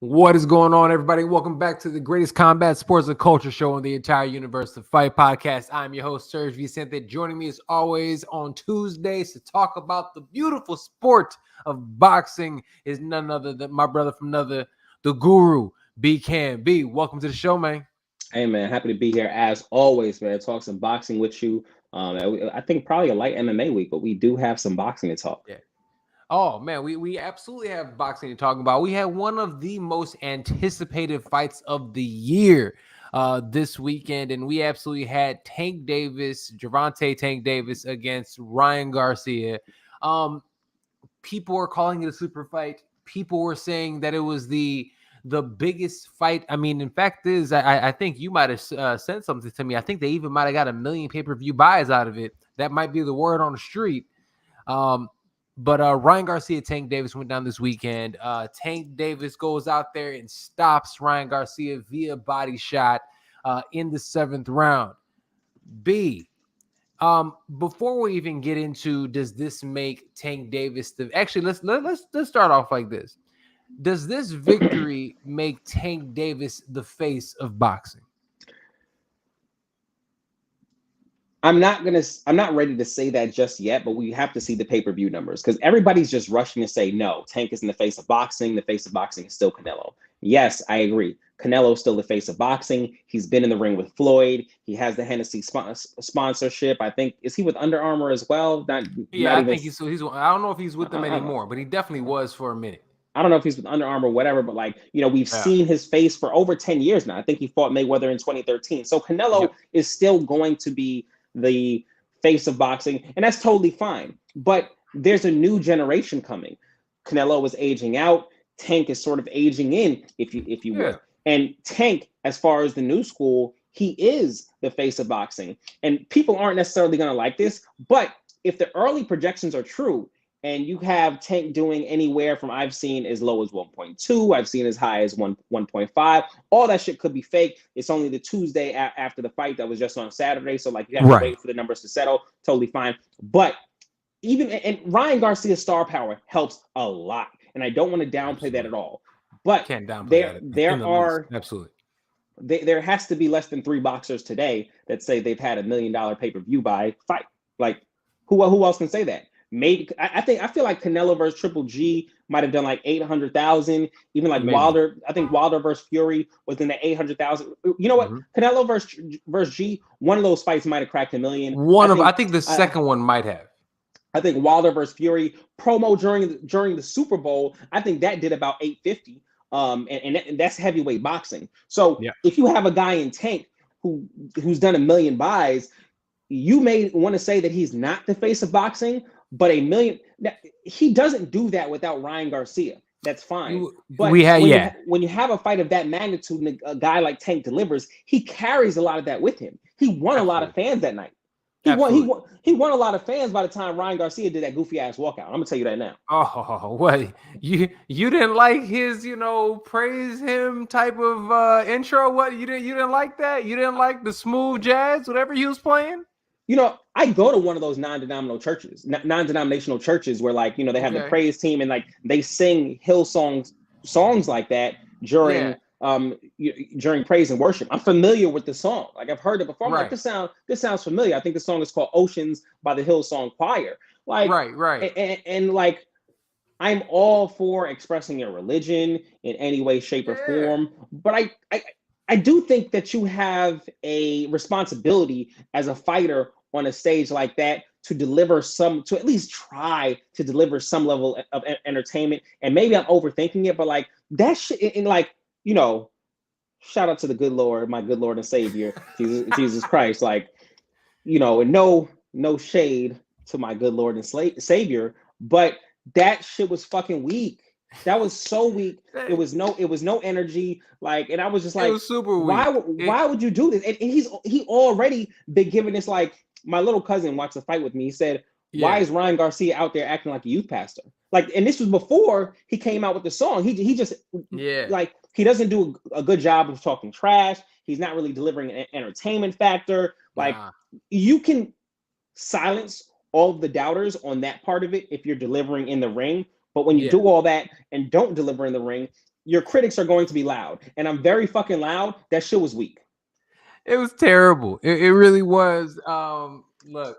What is going on, everybody? Welcome back to the greatest combat sports and culture show in the entire universe, the Fight Podcast. I'm your host, SERG VICENTE. Joining me as always on Tuesdays to talk about the beautiful sport of boxing is none other than my brother from another, the guru, CAMM. B, welcome to the show, man. Hey man, happy to be here as always, man. Talk some boxing with you. I think probably a light MMA week, but we do have some boxing to talk. Yeah. Oh man, we absolutely have boxing to talk about. We had one of the most anticipated fights of the year this weekend, and we absolutely had Tank Davis, Tank Davis against Ryan Garcia. People were calling it a super fight. People were saying that it was the biggest fight. I mean, in fact, I think you might have sent something to me. I think they even might have got 1 million pay-per-view buys out of it. That might be the word on the street. But Ryan Garcia, Tank Davis went down this weekend. Tank Davis goes out there and stops Ryan Garcia via body shot in the 7th round. Before we even get into does this make Tank Davis let's start off like this. Does this victory make Tank Davis the face of boxing? I'm not ready to say that just yet, but we have to see the pay-per-view numbers because everybody's just rushing to say no, Tank is in the face of boxing. The face of boxing is still Canelo. Yes, I agree. Canelo's still the face of boxing. He's been in the ring with Floyd. He has the Hennessy sponsorship. I think, is he with Under Armour as well? I think he's. I don't know if he's with them anymore, but he definitely was for a minute. I don't know if he's with Under Armour or whatever, but we've seen his face for over 10 years now. I think he fought Mayweather in 2013. So Canelo is still going to be the face of boxing, and that's totally fine. But there's a new generation coming. Canelo is aging out. Tank is sort of aging in, if you will. And Tank, as far as the new school, he is the face of boxing. And people aren't necessarily going to like this, but if the early projections are true, and you have Tank doing anywhere from, I've seen as low as 1.2, I've seen as high as 1.5. All that shit could be fake. It's only the Tuesday after the fight that was just on Saturday. So you have to wait for the numbers to settle. Totally fine. But and Ryan Garcia's star power helps a lot. And I don't want to downplay that at all. But can't downplay that. Absolutely. There has to be less than 3 boxers today that say they've had $1 million pay-per-view buy fight. Like who else can say that? Maybe I feel like Canelo versus Triple G might have done like 800,000. Even like maybe. Wilder, I think Wilder versus Fury was in the 800,000. You know what? Canelo versus G, one of those fights might have cracked $1 million. I think the second one might have. I think Wilder versus Fury promo during the Super Bowl, I think that did about 850. And that's heavyweight boxing. So if you have a guy in Tank who's done 1 million buys, you may want to say that he's not the face of boxing. But he doesn't do that without Ryan Garcia. That's fine. But when you have a fight of that magnitude and a guy like Tank delivers, he carries a lot of that with him. He won a lot of fans that night. He won a lot of fans by the time Ryan Garcia did that goofy ass walkout. I'm gonna tell you that now. Oh, what you didn't like his praise him type of intro? What you didn't like that? You didn't like the smooth jazz, whatever he was playing? I go to one of those non-denominational churches where they have the praise team and they sing hill songs like that during praise and worship. I'm familiar with the song. I've heard it before. I'm like, this sounds familiar. I think the song is called Oceans by the Hillsong Choir. And I'm all for expressing your religion in any way, shape, or form. But I do think that you have a responsibility as a fighter on a stage like that to at least try to deliver some level of entertainment. And maybe I'm overthinking it, but that shit, and shout out to the good Lord, my good Lord and Savior, Jesus Christ. And no shade to my good Lord and Savior, but that shit was fucking weak. That was so weak. It was no energy. And I was just like, it was super weak. Why would you do this? And he already been giving this. My little cousin watched the fight with me. He said, why is Ryan Garcia out there acting like a youth pastor? And this was before he came out with the song. He just he doesn't do a good job of talking trash. He's not really delivering an entertainment factor. You can silence all of the doubters on that part of it if you're delivering in the ring. But when you do all that and don't deliver in the ring, your critics are going to be loud, and I'm very fucking loud. That shit was weak. It was terrible. It really was. Look,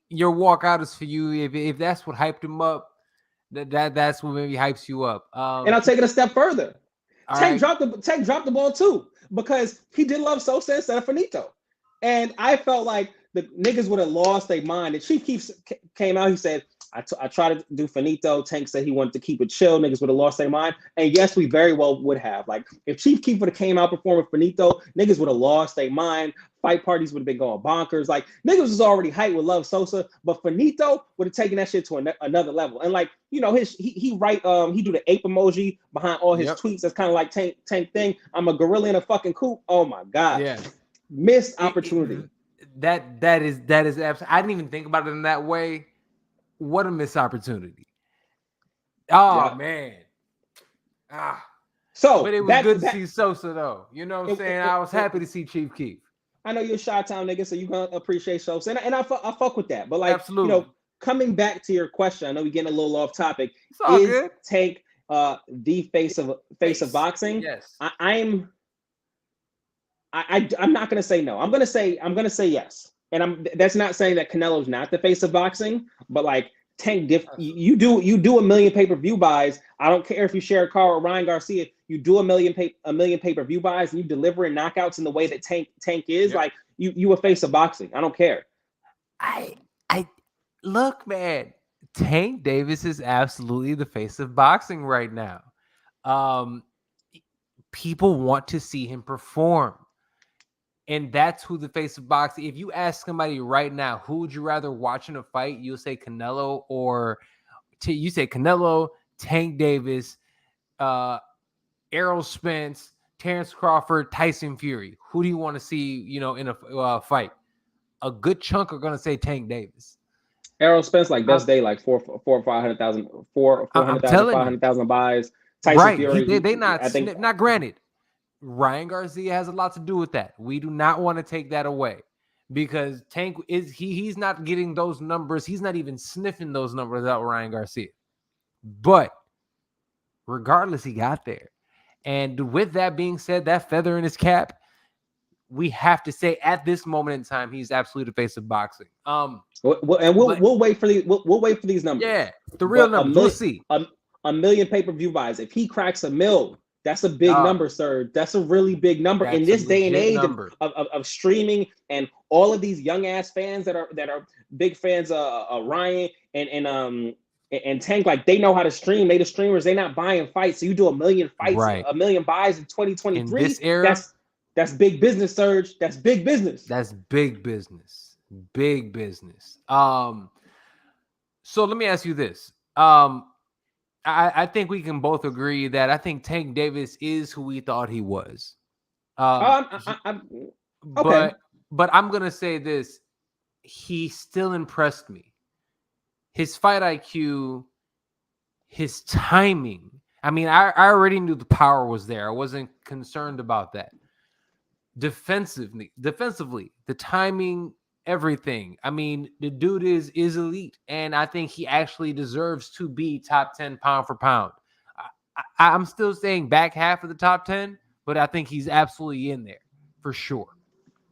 your walkout is for you. If that's what hyped him up, that's what maybe hypes you up. And I'll take it a step further. Tank dropped the ball too, because he did love Sosa instead of Finito. And I felt like the niggas would have lost their mind. And Chief Keef came out, he said, I tried to do Finito. Tank said he wanted to keep it chill. Niggas would have lost their mind. And yes, we very well would have. Like, if Chief Keef would have came out performing Finito, niggas would have lost their mind. Fight parties would have been going bonkers. Like, niggas was already hyped with Love Sosa, but Finito would have taken that shit to another level. And like, you know, he do the ape emoji behind all his tweets. That's kind of like Tank thing. I'm a gorilla in a fucking coop. Oh my God. Yeah. Missed opportunity. That is absolutely. I didn't even think about it in that way. What a missed opportunity. Oh yeah. Man. So, but it was good to see Sosa though. You know what I'm saying? I was happy to see Chief Keef. I know you're a Chi-Town nigga, so you're gonna appreciate Sosa, and I fuck with that. But like, absolutely. You know, coming back to your question, I know we're getting a little off topic. Is good. Tank the face of boxing? Yes. I'm not gonna say no. I'm gonna say yes. And that's not saying that Canelo's not the face of boxing, but like Tank, you do a million pay-per-view buys. I don't care if you share a car with Ryan Garcia. You do a million pay-per-view buys, and you delivering knockouts in the way that Tank is. Yep. Like you a face of boxing. I don't care. I look, man. Tank Davis is absolutely the face of boxing right now. People want to see him perform. And that's who the face of boxing. If you ask somebody right now, who would you rather watch in a fight? You'll say Canelo, or you say Canelo, Tank Davis, Errol Spence, Terrence Crawford, Tyson Fury. Who do you want to see, you know, in a fight? A good chunk are going to say Tank Davis. Errol Spence, like best day, like 500,000 buys. Tyson right. Fury, they not granted. Ryan Garcia has a lot to do with that. We do not want to take that away, because Tank he's not getting those numbers. He's not even sniffing those numbers out with Ryan Garcia. But regardless, he got there. And with that being said, that feather in his cap, we have to say at this moment in time, he's absolutely the face of boxing. We'll wait for these numbers. Yeah, the real numbers. We'll see. A million pay-per-view buys. If he cracks a mill, that's a big number, sir. That's a really big number in this day and age of streaming, and all of these young ass fans that are big fans of Ryan and Tank. Like, they know how to stream. They the streamers. They not buying fights. So you do a million fights, a million buys in 2023. In this era, that's big business, Serge. That's big business. That's big business. Big business. So let me ask you this. I think we can both agree that I think Tank Davis is who we thought he was. Okay. But I'm going to say this. He still impressed me. His fight IQ, his timing. I mean, I already knew the power was there. I wasn't concerned about that. Defensively, the timing, everything. I mean, the dude is elite, and I think he actually deserves to be top 10 pound for pound. I'm still saying back half of the top 10, but I think he's absolutely in there for sure.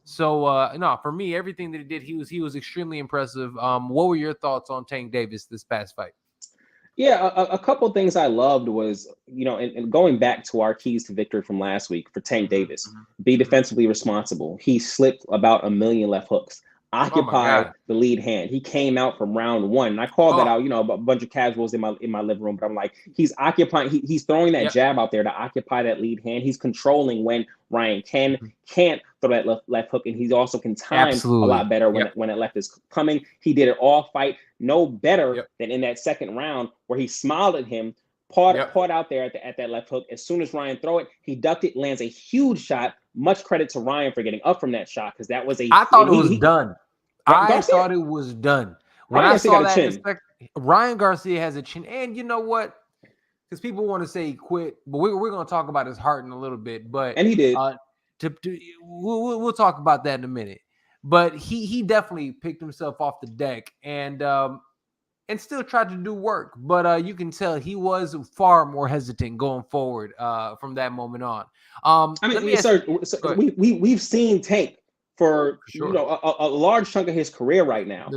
So no, for me, everything that he did, he was extremely impressive. What were your thoughts on Tank Davis this past fight? Yeah, a couple of things I loved was, you know, and going back to our keys to victory from last week for Tank Davis, be defensively responsible. He slipped about 1 million left hooks, occupied the lead hand. He came out from round one, and I called that out, you know, a bunch of casuals in my living room, but I'm like, he's occupying, he's throwing that jab out there to occupy that lead hand. He's controlling when Ryan can't throw that left hook, and he also can time a lot better when that left is coming. He did it all fight, no better than in that second round where he smiled at him, pawed out there at that left hook. As soon as Ryan throw it, he ducked it, lands a huge shot. Much credit to Ryan for getting up from that shot, because that was I thought it was done. I thought it was done. When I saw that, Ryan Garcia has a chin. And you know what? Because people want to say he quit, but we're going to talk about his heart in a little bit. And he did. We'll talk about that in a minute. But he definitely picked himself off the deck. And and still tried to do work. But you can tell he was far more hesitant going forward from that moment on. Let me ask we've seen Tank for sure. a large chunk of his career right now.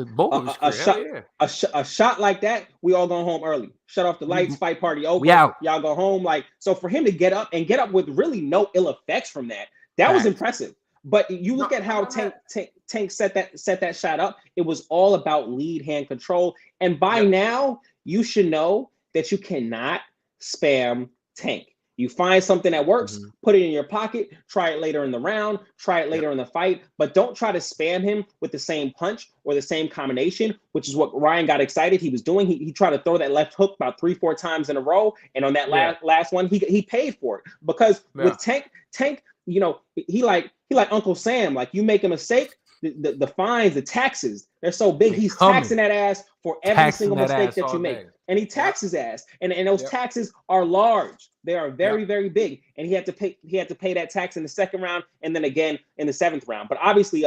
A shot like that, we all go home early. Shut off the lights, fight party over. Y'all go home. Like, so for him to get up with really no ill effects from that was impressive. But you look at how Tank set that shot up. It was all about lead hand control. And by now, you should know that you cannot spam Tank. You find something that works, put it in your pocket, try it later in the round, try it later in the fight, but don't try to spam him with the same punch or the same combination, which is what Ryan got excited he was doing. He tried to throw that left hook about 3-4 times in a row, and on that last one, he paid for it. Because with Tank, you know, he like Uncle Sam. Like, you make a mistake, the fines, the taxes, they're so big. He's taxing that ass for every single mistake that you make. And he taxes ass. And those taxes are large. They are very, very big. And he had to pay that tax in the second round and then again in the seventh round. But obviously,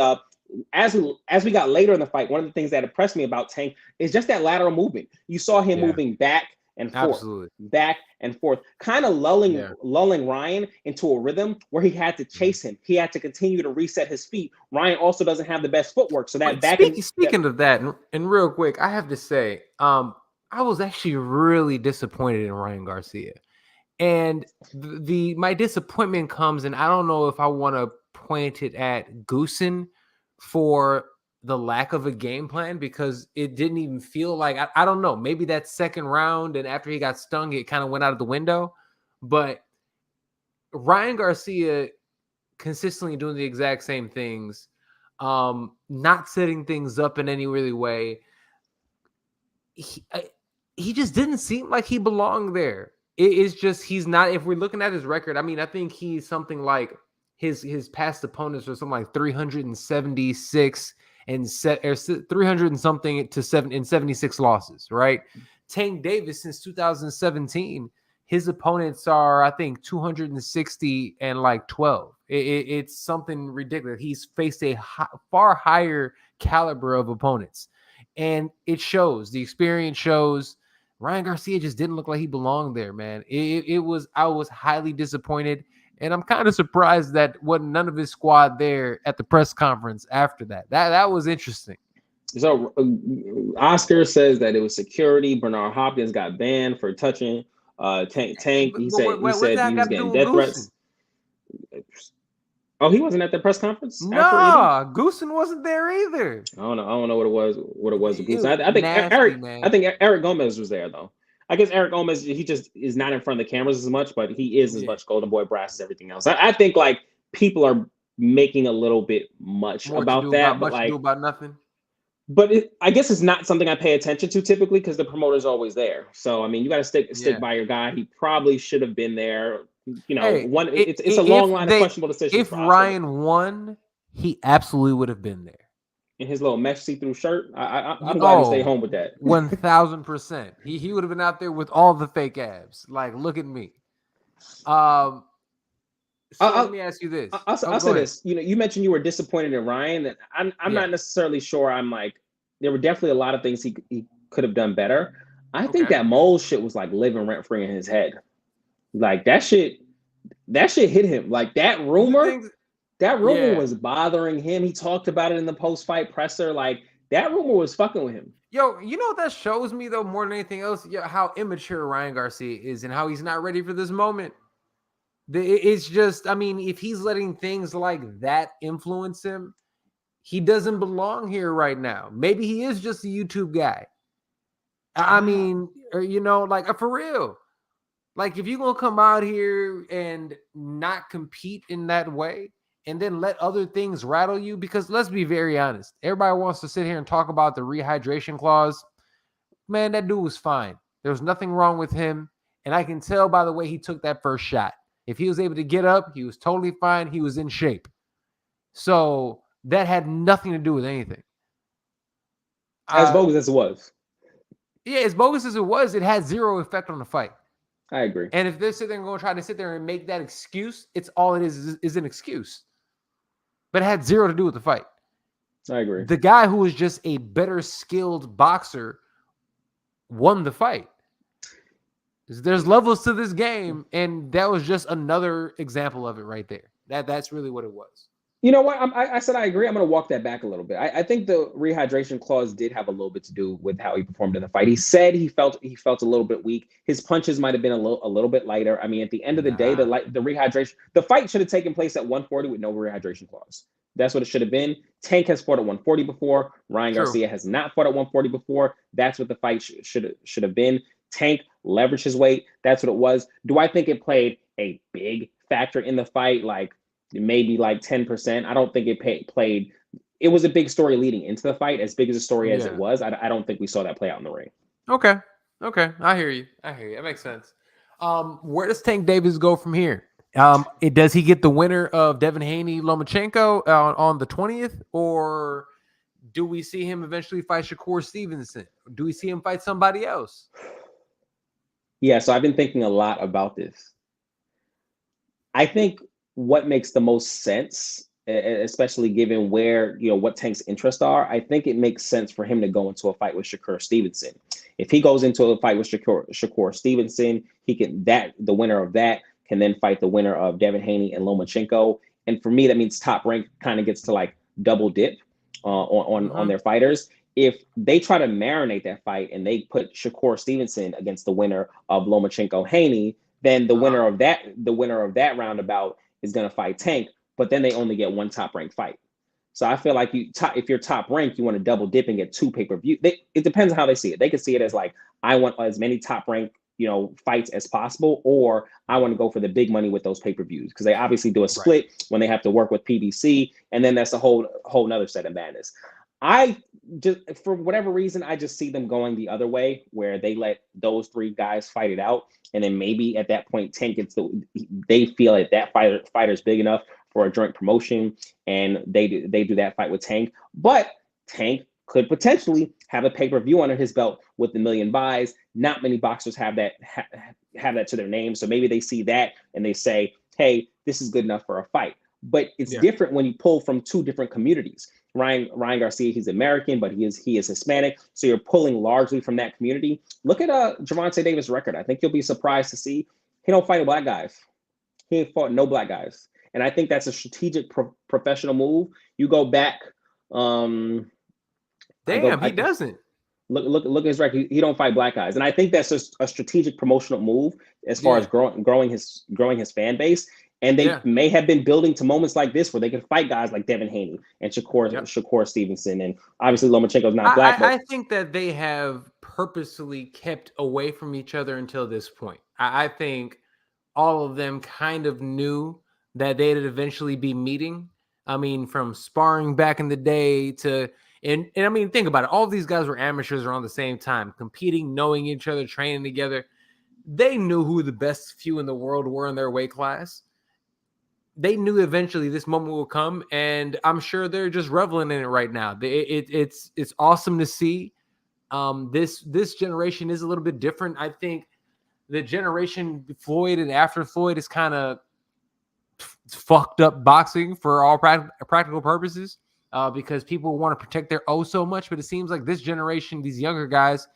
as we got later in the fight, one of the things that impressed me about Tank is just that lateral movement. You saw him moving back and forth, back and forth, kind of lulling Ryan into a rhythm where he had to chase him. He had to continue to reset his feet. Ryan also doesn't have the best footwork, so that Speaking of that, and real quick, I have to say, I was actually really disappointed in Ryan Garcia, and my disappointment comes, and I don't know if I want to point it at Goosen for the lack of a game plan, because it didn't even feel like, I don't know, maybe that second round and after he got stung, it kind of went out of the window. But Ryan Garcia consistently doing the exact same things, not setting things up in any really way. He just didn't seem like he belonged there. It's just, he's not, if we're looking at his record, I mean, I think he's something like his past opponents are something like 376 and 300 and something to 76 losses, right? Tank Davis, since 2017, his opponents are, I think, 260 and like 12. It's something ridiculous. He's faced a far higher caliber of opponents, and it shows. The experience shows. Ryan Garcia just didn't look like he belonged there, man. I was highly disappointed. And I'm kind of surprised that wasn't none of his squad there at the press conference after that. That was interesting. So Oscar says that it was security. Bernard Hopkins got banned for touching Tank. He said he was getting death threats. Oh, he wasn't at the press conference? No, Goosen wasn't there either. I don't know what it was with Goosen. I think Eric Gomez was there though. I guess Eric Gomez, he just is not in front of the cameras as much, but he is as much Golden Boy brass as everything else. I think like people are making a little bit much about that, but like about nothing. But I guess it's not something I pay attention to typically because the promoter's always there. So I mean, you got to stick by your guy. He probably should have been there. You know, it's a long line of questionable decisions. If Ryan won, he absolutely would have been there. In his little mesh see-through shirt, I'm glad to stay home with that. 1000%. He would have been out there with all the fake abs. Like, look at me. So let me ask you this. I'll say this. You know, you mentioned you were disappointed in Ryan. And I'm not necessarily sure. I'm like, there were definitely a lot of things he could have done better. I think that mole shit was like living rent free in his head. Like that shit hit him. Like that rumor. That rumor was bothering him. He talked about it in the post-fight presser. Like, that rumor was fucking with him. Yo, you know what that shows me, though, more than anything else? How immature Ryan Garcia is and how he's not ready for this moment. It's just, I mean, if he's letting things like that influence him, he doesn't belong here right now. Maybe he is just a YouTube guy. I mean, or, you know, like, for real. Like, if you're going to come out here and not compete in that way, and then let other things rattle you, because let's be very honest. Everybody wants to sit here and talk about the rehydration clause. Man, that dude was fine. There was nothing wrong with him. And I can tell by the way he took that first shot. If he was able to get up, he was totally fine. He was in shape. So that had nothing to do with anything. As bogus as it was. Yeah, as bogus as it was, it had zero effect on the fight. I agree. And if they're sitting there and going to try to sit there and make that excuse, it's all it is an excuse. But it had zero to do with the fight. I agree. The guy who was just a better skilled boxer won the fight. There's levels to this game, and that was just another example of it right there. That's really what it was. You know what? I said I agree. I'm going to walk that back a little bit. I think the rehydration clause did have a little bit to do with how he performed in the fight. He said he felt a little bit weak. His punches might have been a little bit lighter. I mean, at the end of the day, the rehydration, the fight should have taken place at 140 with no rehydration clause. That's what it should have been. Tank has fought at 140 before. Ryan Garcia has not fought at 140 before. That's what the fight should have been. Tank leveraged his weight. That's what it was. Do I think it played a big factor in the fight? Like, maybe like 10%. I don't think it played. It was a big story leading into the fight, as big as a story as it was. I don't think we saw that play out in the ring. Okay. I hear you. That makes sense. Where does Tank Davis go from here? Does he get the winner of Devin Haney Lomachenko on the 20th, or do we see him eventually fight Shakur Stevenson? Do we see him fight somebody else? Yeah, so I've been thinking a lot about this. I think what makes the most sense, especially given where, what Tank's interests are, I think it makes sense for him to go into a fight with Shakur Stevenson. If he goes into a fight with Shakur Stevenson, the winner of that can then fight the winner of Devin Haney and Lomachenko. And for me, that means Top Rank kind of gets to like double dip on their fighters. If they try to marinate that fight and they put Shakur Stevenson against the winner of Lomachenko Haney, then the winner of that roundabout is going to fight Tank, but then they only get one Top Rank fight. So I feel like if you're Top Rank, you want to double dip and get two pay-per-view. It depends on how they see it. They could see it as like, I want as many Top Rank fights as possible, or I want to go for the big money with those pay-per-views, because they obviously do a split when they have to work with PBC, and then that's a whole nother set of madness. I just, for whatever reason, I just see them going the other way, where they let those three guys fight it out, and then maybe at that point, Tank they feel that fighter's big enough for a joint promotion, and they do that fight with Tank. But Tank could potentially have a pay-per-view under his belt with 1 million buys. Not many boxers have that to their name, so maybe they see that and they say, "Hey, this is good enough for a fight." But it's different when you pull from two different communities. Ryan Garcia, he's American, but he is Hispanic. So you're pulling largely from that community. Look at Gervonta Davis' record. I think you'll be surprised to see he don't fight black guys. He ain't fought no black guys. And I think that's a strategic professional move. You go back. He doesn't. Look at his record. He don't fight black guys. And I think that's a strategic promotional move as far as growing his fan base. And they may have been building to moments like this where they could fight guys like Devin Haney and Shakur Stevenson. And obviously Lomachenko's not black. I think that they have purposely kept away from each other until this point. I think all of them kind of knew that they'd eventually be meeting. I mean, from sparring back in the day to, and I mean, think about it. All of these guys were amateurs around the same time, competing, knowing each other, training together. They knew who the best few in the world were in their weight class. They knew eventually this moment will come, and I'm sure they're just reveling in it right now. It's awesome to see. This generation is a little bit different. I think the generation Floyd and after Floyd is kind of fucked up boxing for all practical purposes, because people want to protect their so much. But it seems like this generation, these younger guys,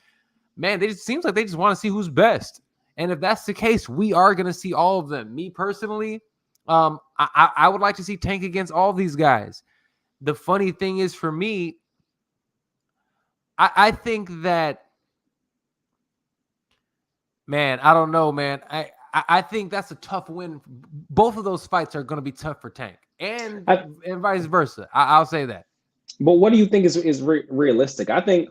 man, seems like they just want to see who's best. And if that's the case, we are going to see all of them. Me personally, I would like to see Tank against all these guys. The funny thing is, for me, I think that, man, I don't know, man. I think that's a tough win. Both of those fights are going to be tough for Tank, and vice versa. I'll say that. But what do you think is realistic? I think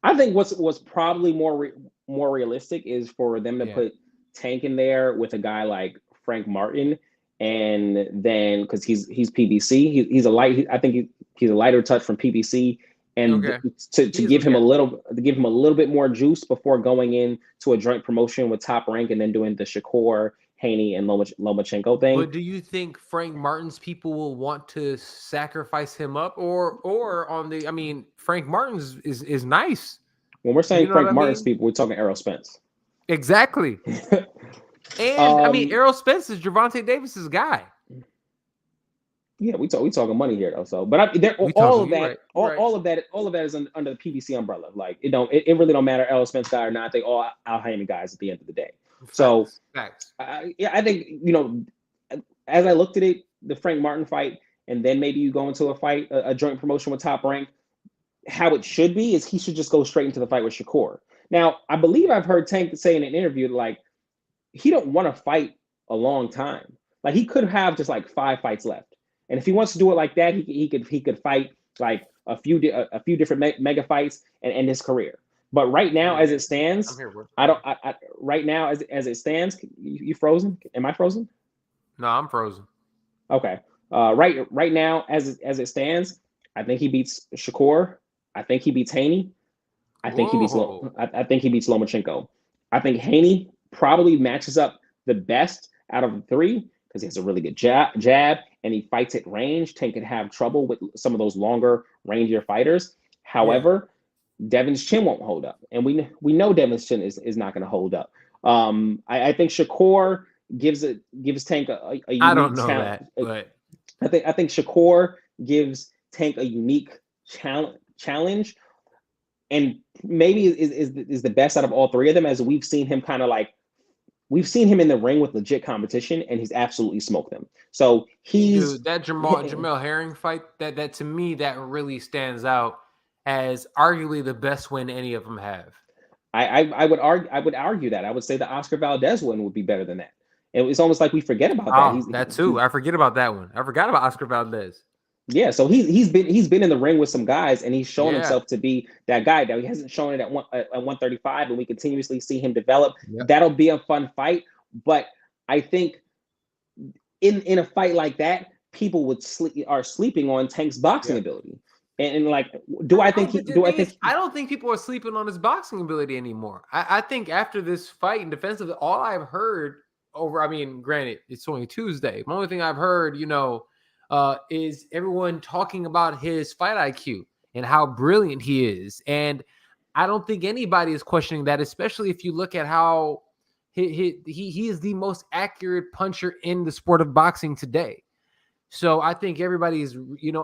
what's probably more realistic is for them to put Tank in there with a guy like Frank Martin. And then, because he's PBC, he's a light. I think he's a lighter touch from PBC, and to give him a little bit more juice before going in to a joint promotion with Top Rank, and then doing the Shakur, Haney, and Lomachenko thing. But do you think Frank Martin's people will want to sacrifice him up, or on the? I mean, Frank Martin's is nice. When we're saying Frank Martin's people, we're talking Errol Spence. Exactly. And I mean, Errol Spence is Gervonta Davis's guy. Yeah, we talking money here though. So, but We all talking. of You that, right. You right. all of that is under the PBC umbrella. Like it really don't matter Errol Spence guy or not. They all Al Haney guys at the end of the day. So, Facts. yeah, I think as I looked at it, the Frank Martin fight, and then maybe you go into a fight, a joint promotion with Top Rank. How it should be is he should just go straight into the fight with Shakur. Now, I believe I've heard Tank say in an interview like he don't want to fight a long time. Like he could have just like 5 fights left, and if he wants to do it like that, he could fight like a few different mega fights and end his career. But right now, as it stands, right now as it stands, you frozen? Am I frozen? No, I'm frozen. Okay. Right now, as it stands, I think he beats Shakur. I think he beats Haney. I think he beats Lomachenko. I think Haney probably matches up the best out of the 3 because he has a really good jab and he fights at range. Tank can have trouble with some of those longer, rangier fighters. However, Devin's chin won't hold up, and we know Devin's chin is not going to hold up. I think Shakur gives Tank a unique I don't know challenge. that, but I think Shakur gives Tank a unique challenge, and maybe is the best out of all 3 of them, as we've seen him we've seen him in the ring with legit competition, and he's absolutely smoked them. So that Jamel Herring fight, that to me that really stands out as arguably the best win any of them have. I would argue that. I would say the Oscar Valdez one would be better than that. It's almost like we forget about that. That too. I forget about that one. I forgot about Oscar Valdez. Yeah, so he's been in the ring with some guys, and he's shown himself to be that guy. That he hasn't shown it at 135, and we continuously see him develop. Yep. That'll be a fun fight, but I think in a fight like that, people are sleeping on Tank's boxing ability. And like, I don't think people are sleeping on his boxing ability anymore. I think after this fight in defensive, all I've heard granted, it's only Tuesday. The only thing I've heard, is everyone talking about his fight IQ and how brilliant he is. And I don't think anybody is questioning that, especially if you look at how he is the most accurate puncher in the sport of boxing today. So I think everybody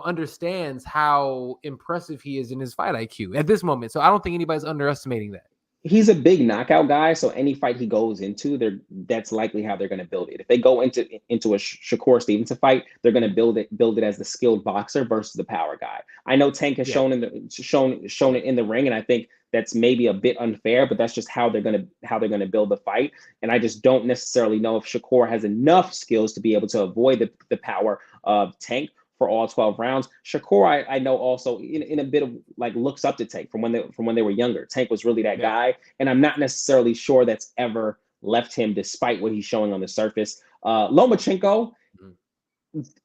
understands how impressive he is in his fight IQ at this moment. So I don't think anybody's underestimating that. He's a big knockout guy, so any fight he goes into, that's likely how they're going to build it. If they go into a Shakur Stevenson fight, they're going to build it as the skilled boxer versus the power guy. I know Tank has shown it in the ring, and I think that's maybe a bit unfair, but that's just how they're going to build the fight. And I just don't necessarily know if Shakur has enough skills to be able to avoid the power of Tank for all 12 rounds. Shakur, I know also in a bit of like looks up to Tank from when they were younger. Tank was really that guy, and I'm not necessarily sure that's ever left him, despite what he's showing on the surface. Lomachenko,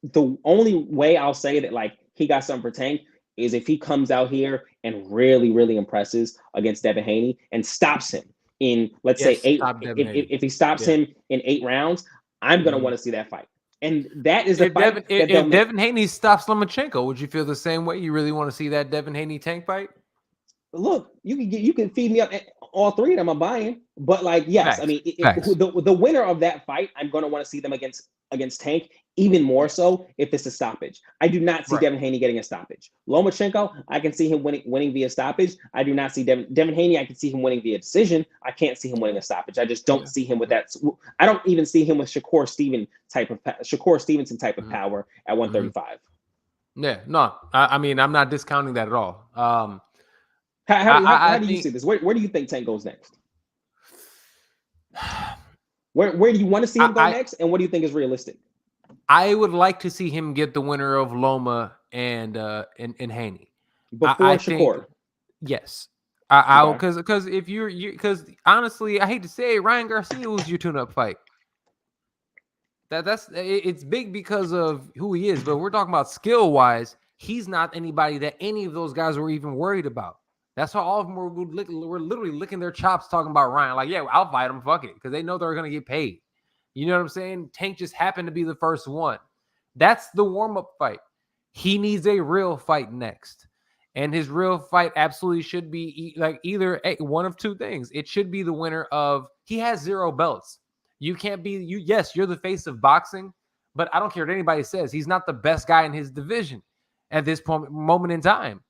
the only way I'll say that like he got something for Tank is if he comes out here and really, really impresses against Devin Haney and stops him in, let's say 8. If he stops him in 8 rounds, I'm gonna want to see that fight. And that is the fight. If Devin Haney stops Lomachenko, would you feel the same way? You really want to see that Devin Haney Tank fight? Look, you can feed me up all 3 of them. I'm buying, but like, yes, I mean, the winner of that fight, I'm going to want to see them against Tank, even more so if it's a stoppage. I do not see Devin Haney getting a stoppage. Lomachenko, I can see him winning via stoppage. I do not see Devin Haney. I can see him winning via decision. I can't see him winning a stoppage. I just don't see him with that. I don't even see him with Shakur Stevenson type of power at 135. Yeah, no, I mean, I'm not discounting that at all. How do you see this? Where do you think Tank goes next? Where do you want to see him go next, and what do you think is realistic? I would like to see him get the winner of Loma and Haney before Shakur. Yes, because because honestly, I hate to say it, Ryan Garcia was your tune-up fight. It's big because of who he is, but we're talking about skill-wise. He's not anybody that any of those guys were even worried about. That's why all of them were literally licking their chops talking about Ryan. Like, yeah, I'll fight him, fuck it, because they know they're going to get paid. You know what I'm saying? Tank just happened to be the first one. That's the warm-up fight. He needs a real fight next. And his real fight absolutely should be like either one of 2 things. It should be the winner of, he has 0 belts. You can't be, yes, you're the face of boxing, But I don't care what anybody says. He's not the best guy in his division at this moment in time.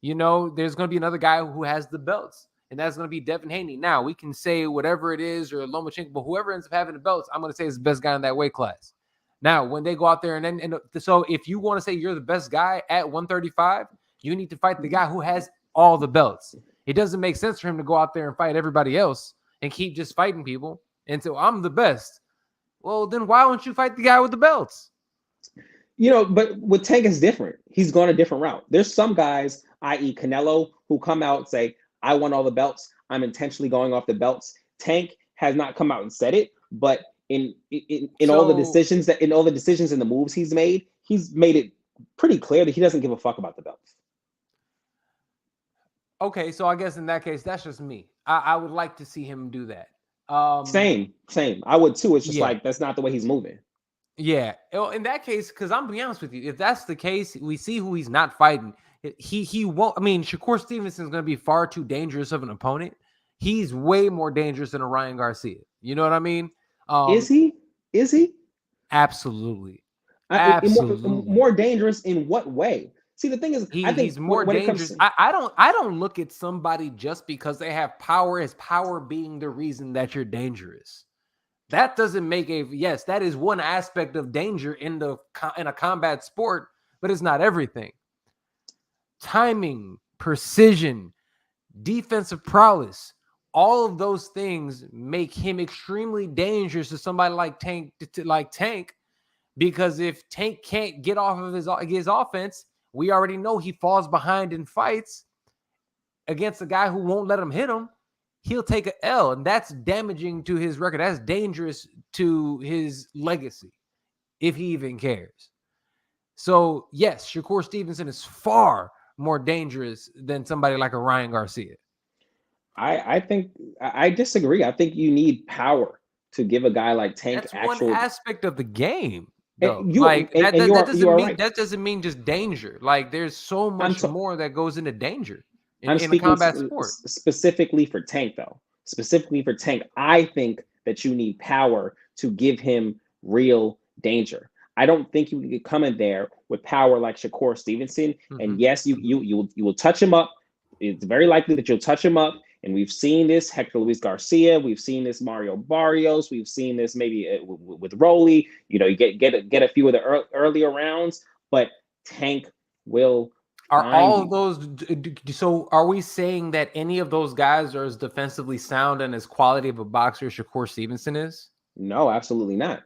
You know, there's going to be another guy who has the belts, and that's going to be Devin Haney. Now, we can say whatever it is or Lomachenko, but whoever ends up having the belts, I'm going to say is the best guy in that weight class. Now, when they go out there so if you want to say you're the best guy at 135, you need to fight the guy who has all the belts. It doesn't make sense for him to go out there and fight everybody else and keep just fighting people and say, I'm the best. Well, then why don't you fight the guy with the belts? You know, but with Tank is different. He's gone a different route. There's some guys, i.e. Canelo, who come out and say, I want all the belts. I'm intentionally going off the belts. Tank has not come out and said it, but in all the decisions and the moves he's made it pretty clear that he doesn't give a fuck about the belts. Okay, so I guess in that case, that's just me. I would like to see him do that. Same. I would too. It's just like that's not the way he's moving. Yeah. In that case, because I'm gonna be honest with you, if that's the case, we see who he's not fighting. He won't. I mean, Shakur Stevenson's gonna be far too dangerous of an opponent. He's way more dangerous than a Ryan Garcia. You know what I mean? Is he? Absolutely. Absolutely. More dangerous in what way? See, the thing is, I think he's more dangerous. I don't look at somebody just because they have power as power being the reason that you're dangerous. That doesn't make yes, that is one aspect of danger in a combat sport, but it's not everything. Timing, precision, defensive prowess, all of those things make him extremely dangerous to somebody like Tank, because if Tank can't get off of his offense, we already know he falls behind in fights against a guy who won't let him hit him. He'll take an L, and that's damaging to his record. That's dangerous to his legacy, if he even cares. So, yes, Shakur Stevenson is far more dangerous than somebody like a Ryan Garcia. I think I disagree. I think you need power to give a guy like Tank That's one aspect of the game. That doesn't mean just danger. Like, there's so much more that goes into danger in a combat sport. Specifically for Tank, though. Specifically for Tank, I think that you need power to give him real danger. I don't think you can come in there with power like Shakur Stevenson. Mm-hmm. And yes, you will touch him up. It's very likely that you'll touch him up. And we've seen this Hector Luis Garcia. We've seen this Mario Barrios. We've seen this maybe with Rolly. You know, you get a few of the earlier rounds, but Tank will. Are all of those? So, are we saying that any of those guys are as defensively sound and as quality of a boxer as Shakur Stevenson is? No, absolutely not.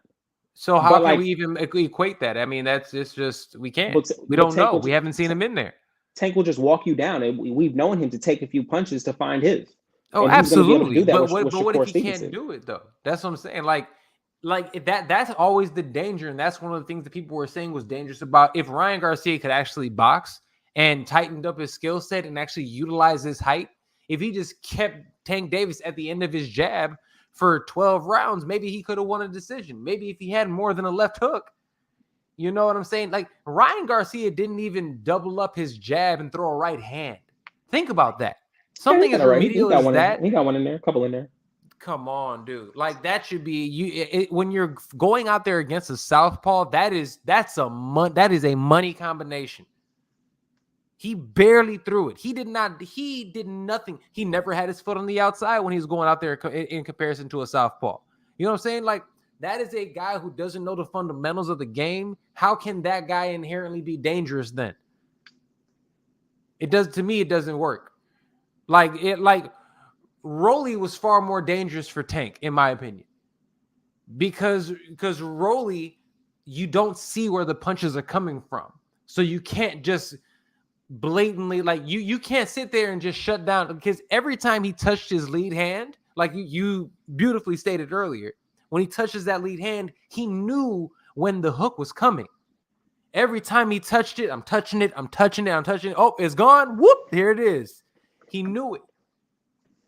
So how can we even equate that? I mean, it's just we can't. We don't know. We haven't seen him in there. Tank will just walk you down, and we've known him to take a few punches to find his. Oh, absolutely. But what if he can't do it though? That's what I'm saying. Like that's always the danger, and that's one of the things that people were saying was dangerous about if Ryan Garcia could actually box and tightened up his skill set and actually utilize his height. If he just kept Tank Davis at the end of his jab for 12 rounds, maybe he could have won a decision. Maybe if he had more than a left hook. You know what I'm saying? Like, Ryan Garcia didn't even double up his jab and throw a right hand. Think about that. Something as remedial as that. He got one in there, a couple in there. Come on, dude. Like, that should be when you're going out there against a southpaw, that is a money combination. He barely threw it. He did nothing. He never had his foot on the outside when he was going out there in comparison to a southpaw. You know what I'm saying? Like, that is a guy who doesn't know the fundamentals of the game. How can that guy inherently be dangerous then? To me, it doesn't work. Like Rolly was far more dangerous for Tank, in my opinion. Because Rolly, you don't see where the punches are coming from. So you can't just blatantly, like, you can't sit there and just shut down, because every time he touched his lead hand, like you beautifully stated earlier, when he touches that lead hand, he knew when the hook was coming. Every time he touched it, I'm touching it. Oh, it's gone. Whoop, here it is. He knew it.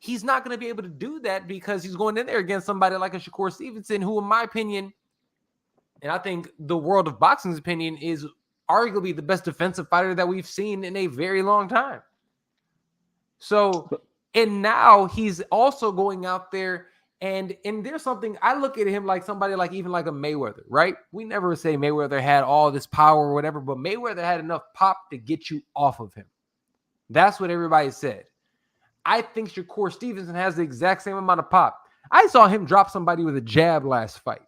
He's not going to be able to do that because he's going in there against somebody like a Shakur Stevenson, who, in my opinion, and I think the world of boxing's opinion, is arguably the best defensive fighter that we've seen in a very long time. So, and now he's also going out there And there's something, I look at him like somebody like even like a Mayweather, right? We never say Mayweather had all this power or whatever, but Mayweather had enough pop to get you off of him. That's what everybody said. I think Shakur Stevenson has the exact same amount of pop. I saw him drop somebody with a jab last fight.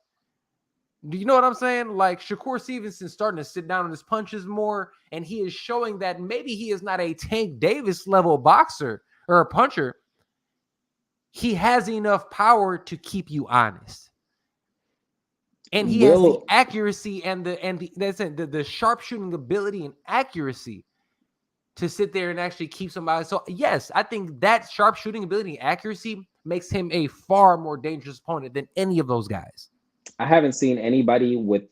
Do you know what I'm saying? Like, Shakur Stevenson's starting to sit down on his punches more, and he is showing that maybe he is not a Tank Davis level boxer or a puncher. He has enough power to keep you honest. And he has the accuracy and the sharpshooting ability and accuracy to sit there and actually keep somebody. So, yes, I think that sharpshooting ability and accuracy makes him a far more dangerous opponent than any of those guys. I haven't seen anybody with,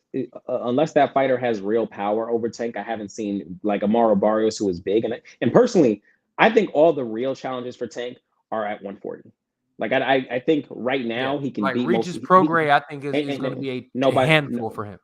unless that fighter has real power over Tank, I haven't seen like Amaro Barrios, who is big. And personally, I think all the real challenges for Tank are at 140. Like, I think right now he can beat Regis Prograis, I think is going to be a handful for him.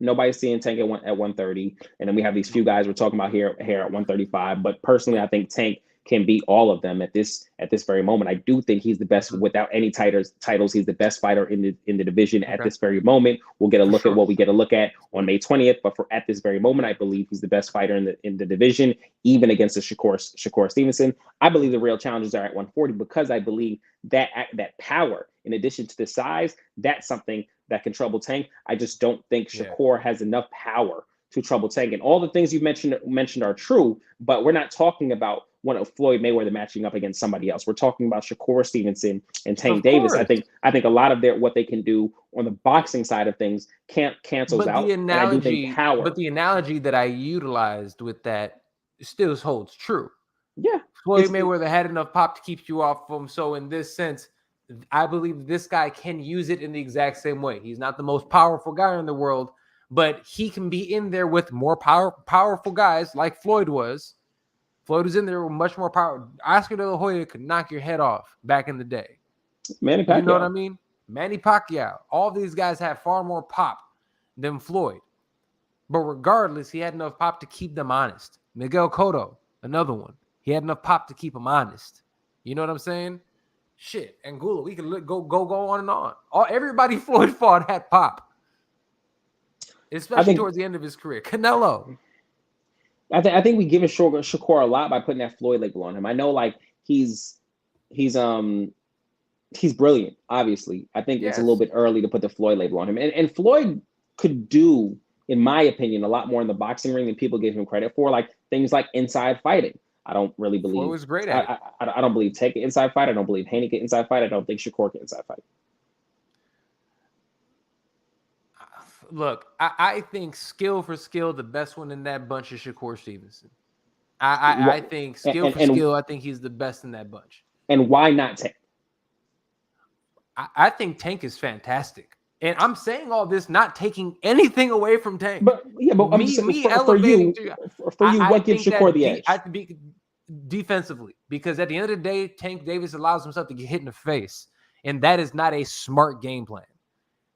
Nobody's seeing Tank at 130. And then we have these few guys we're talking about here at 135. But personally, I think Tank can beat all of them at this very moment. I do think he's the best without any titles. He's the best fighter in the division at this very moment. We'll get a look at what we get a look at on May 20th. But at this very moment, I believe he's the best fighter in the division, even against the Shakur Stevenson. I believe the real challenges are at 140 because I believe that power, in addition to the size, that's something that can trouble Tank. I just don't think Shakur has enough power to trouble Tank. And all the things you mentioned are true, but we're not talking about one of Floyd Mayweather matching up against somebody else. We're talking about Shakur Stevenson and Tank Davis. I think a lot of what they can do on the boxing side of things cancels out. And I do think power. But the analogy that I utilized with that still holds true. Yeah. Floyd Mayweather had enough pop to keep you off him. So in this sense, I believe this guy can use it in the exact same way. He's not the most powerful guy in the world, but he can be in there with more powerful guys like Floyd was. Floyd was in there with much more power. Oscar De La Hoya could knock your head off back in the day. Manny Pacquiao. You know what I mean? Manny Pacquiao. All these guys have far more pop than Floyd. But regardless, he had enough pop to keep them honest. Miguel Cotto, another one. He had enough pop to keep him honest. You know what I'm saying? Shit. Angulo, we can go on and on. Everybody Floyd fought had pop. Especially towards the end of his career. Canelo. I think we give Shakur a lot by putting that Floyd label on him. I know, like, he's brilliant, obviously. I think it's a little bit early to put the Floyd label on him. And Floyd could do, in my opinion, a lot more in the boxing ring than people give him credit for, like things like inside fighting. I don't really believe Floyd was great at it. I don't believe Tank can inside fight. I don't believe Haney can inside fight. I don't think Shakur can inside fight. Look, I think skill for skill, the best one in that bunch is Shakur Stevenson. I think skill for skill, I think he's the best in that bunch. And why not Tank? I think Tank is fantastic. And I'm saying all this, not taking anything away from Tank. But I'm saying for you, what gives Shakur the edge? I have to be defensively, because at the end of the day, Tank Davis allows himself to get hit in the face. And that is not a smart game plan.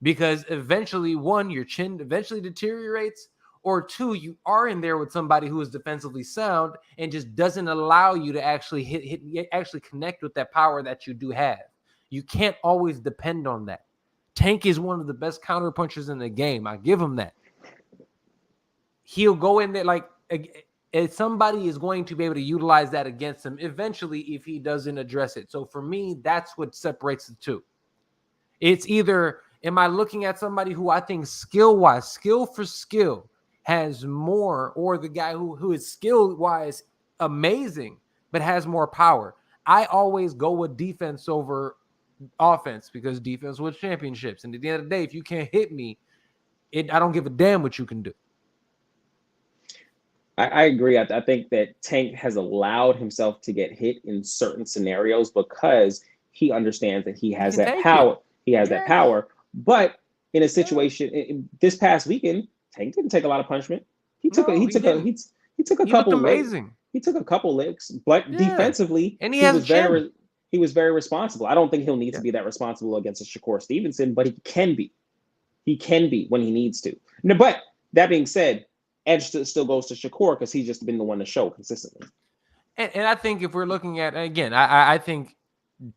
Because eventually, one, your chin eventually deteriorates, or two, you are in there with somebody who is defensively sound and just doesn't allow you to actually actually connect with that power that you do have. You can't always depend on that. Tank is one of the best counter punchers in the game. I give him that. He'll go in there like somebody is going to be able to utilize that against him eventually if he doesn't address it. So for me, that's what separates the two. It's either, am I looking at somebody who I think skill-wise, skill for skill, has more, or the guy who is skill-wise amazing, but has more power? I always go with defense over offense, because defense wins championships. And at the end of the day, if you can't hit me, I don't give a damn what you can do. I agree. I think that Tank has allowed himself to get hit in certain scenarios because he understands that he has that power. He has that power. But in a situation this past weekend, Tank didn't take a lot of punishment. He took a couple amazing. He took a couple licks, but defensively, and he was very responsible. I don't think he'll need to be that responsible against a Shakur Stevenson, but he can be. He can be when he needs to. No, but that being said, edge still goes to Shakur because he's just been the one to show consistently. And I think if we're looking at, again, I think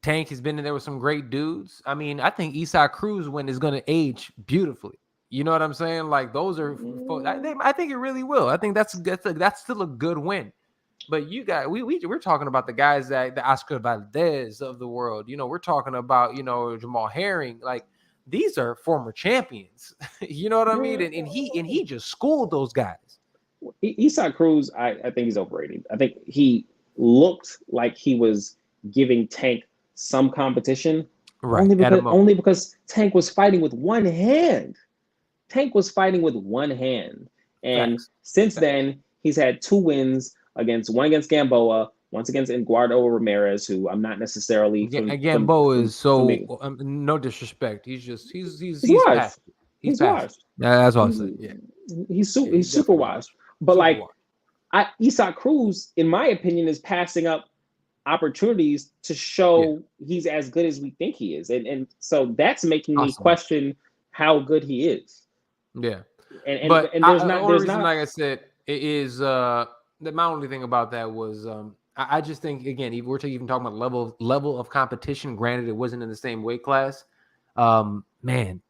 Tank has been in there with some great dudes. I mean, I think Isaac Cruz win is going to age beautifully. You know what I'm saying? Like those are, I think it really will. I think that's still a good win. But you got we're talking about the guys that the Oscar Valdez of the world. You know, we're talking about Jamal Herring. Like these are former champions. You know what I mean? And he just schooled those guys. Isaac Cruz, I think he's overrated. I think he looked like he was giving Tank some competition, right? Only because Tank was fighting with one hand. Tank was fighting with one hand, and since then he's had 2 wins one against Gamboa, once against Eduardo Ramirez, who I'm not necessarily. Gamboa is no disrespect. He's washed. He's washed. That's what I said. Yeah, he's super washed. But Isaac Cruz, in my opinion, is passing up opportunities to show he's as good as we think he is, and so that's making me question how good he is. Yeah, but there's not. Like I said, it is my only thing about that was I just think again, we're even talking about level of competition. Granted, it wasn't in the same weight class. Man,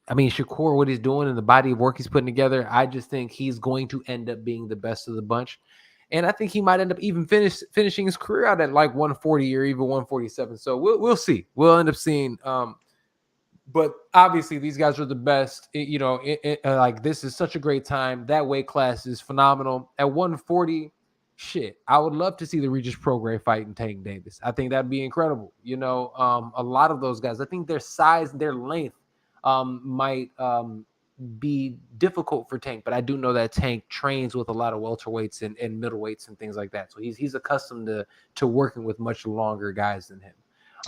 I mean Shakur, what he's doing and the body of work he's putting together, I just think he's going to end up being the best of the bunch. And I think he might end up even finishing his career out at like 140 or even 147. So we'll see. We'll end up seeing. But obviously, these guys are the best. Like this is such a great time. That weight class is phenomenal. At 140, shit, I would love to see the Regis Prograis fight in Tank Davis. I think that'd be incredible. A lot of those guys, I think their size, their length, might be difficult for Tank, but I do know that Tank trains with a lot of welterweights and middleweights and things like that. So he's accustomed to working with much longer guys than him.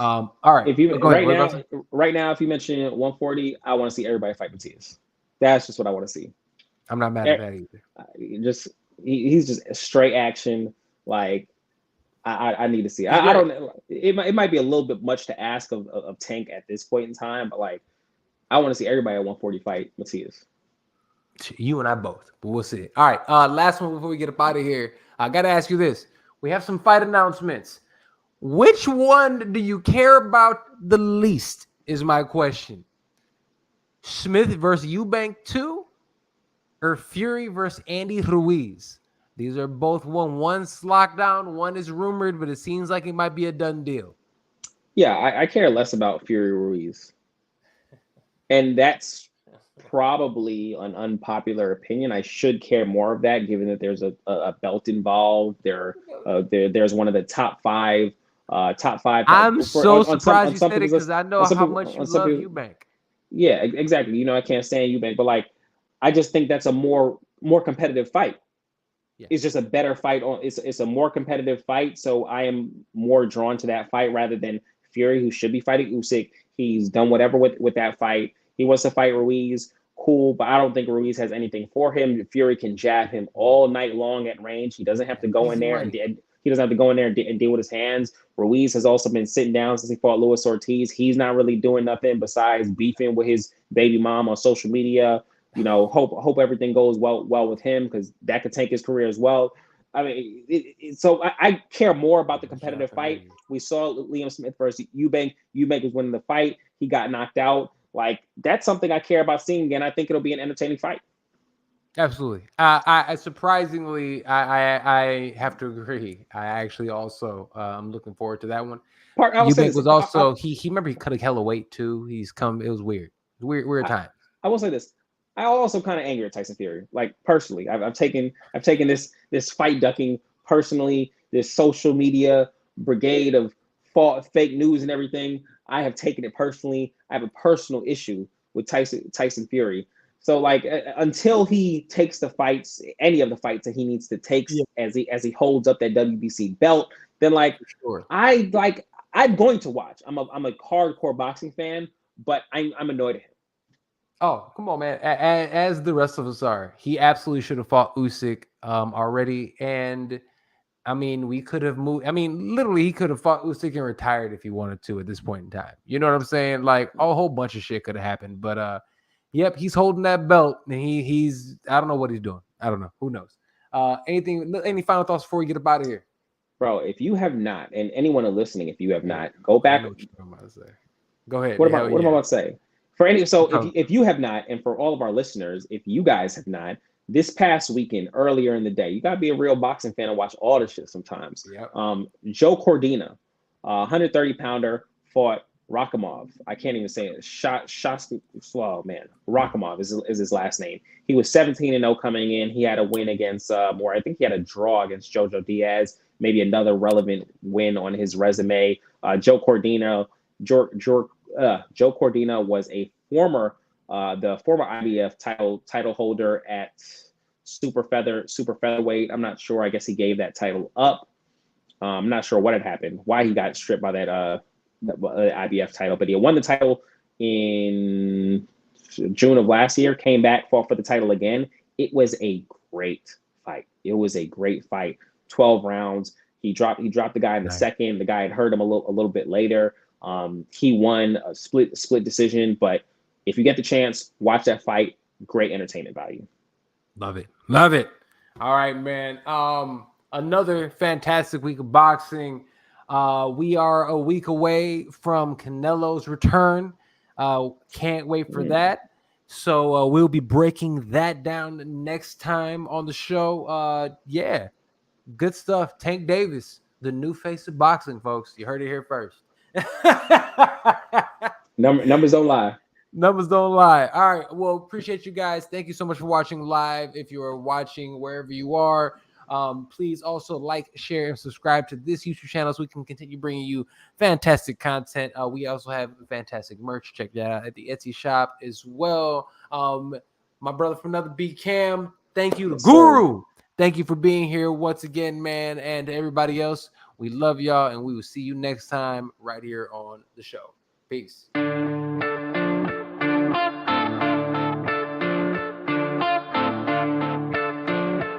All right. Right now, if you mention 140, I want to see everybody fight Matias. That's just what I want to see. I'm not mad at that either. He's just straight action. Like I need to see. I don't know. It might be a little bit much to ask of Tank at this point in time, but like I want to see everybody at 140 fight Matias. You and I both, but we'll see. All right. Last one before we get up out of here. I got to ask you this. We have some fight announcements. Which one do you care about the least is my question. Smith versus Eubank 2 or Fury versus Andy Ruiz? These are both one's locked down, one is rumored, but it seems like it might be a done deal. Yeah, I care less about Fury Ruiz. And that's probably an unpopular opinion. I should care more of that, given that there's a belt involved. There's one of the top five. I'm surprised you said it because I know how much you love Eubank. Yeah, exactly. I can't stand Eubank, but like, I just think that's a more competitive fight. Yeah. It's just a better fight. It's a more competitive fight, so I am more drawn to that fight rather than Fury, who should be fighting Usyk. He's done whatever with that fight. He wants to fight Ruiz, cool, but I don't think Ruiz has anything for him. Fury can jab him all night long at range. He doesn't have to go in there and deal with his hands. Ruiz has also been sitting down since he fought Luis Ortiz. He's not really doing nothing besides beefing with his baby mom on social media. Hope everything goes well with him, because that could take his career as well. I mean, so I care more about the competitive fight. We saw Liam Smith versus Eubank. Eubank was winning the fight. He got knocked out. Like, that's something I care about seeing again. I think it'll be an entertaining fight. Absolutely. I surprisingly, I have to agree. I actually also I'm looking forward to that one. Eubank was also he remember he cut a hella weight too. It was weird. Weird time. I will say this. I also kind of angry at Tyson Fury. Like, personally, I've taken this fight ducking personally. This social media brigade of fake news and everything. I have taken it personally. I have a personal issue with Tyson Fury. So like, until he takes the fights, any of the fights that he needs to take, as he holds up that WBC belt, then like, sure. I'm going to watch. I'm a hardcore boxing fan, but I'm annoyed at him. Oh, come on, man. As the rest of us are, he absolutely should have fought Usyk already. And I mean, we could have moved. I mean, literally, he could have fought Usyk and retired if he wanted to at this point in time. You know what I'm saying? Like, a whole bunch of shit could have happened. But yep, he's holding that belt, and he's I don't know what he's doing. I don't know. Who knows? Any final thoughts before we get up out of here? Bro, if you have not, and anyone listening, if you have not, go back. I know what you're about to say. Go ahead. What am I about to say? If you have not, and for all of our listeners, if you guys have not, this past weekend, earlier in the day, you gotta be a real boxing fan and watch all this shit sometimes. Yep. Joe Cordina, 130-pounder, fought Rakhimov. I can't even say it. Man. Rakhimov is his last name. He was 17-0 coming in. He had a win against I think he had a draw against Jojo Diaz, maybe another relevant win on his resume. Joe Cordina was a former IBF title holder at super featherweight. I'm not sure. I guess he gave that title up. I'm not sure what had happened, why he got stripped by that IBF title, but he won the title in June of last year, came back, fought for the title again. It was a great fight. 12 rounds. He dropped the guy in the second. The guy had hurt him a little bit later. He won a split decision, but if you get the chance, watch that fight. Great entertainment value. Love it. All right, man. Another fantastic week of boxing. We are a week away from Canelo's return. Can't wait for that. So we'll be breaking that down next time on the show. Good stuff. Tank Davis, the new face of boxing, folks. You heard it here first. Numbers don't lie. Numbers don't lie. All right. Well, appreciate you guys. Thank you so much for watching live. If you are watching wherever you are, please also like, share, and subscribe to this YouTube channel so we can continue bringing you fantastic content. We also have fantastic merch. Check that out at the Etsy shop as well. My brother from another beat, CAMM. Thank you to Guru. Thank you for being here once again, man, and to everybody else. We love y'all, and we will see you next time right here on the show. Peace.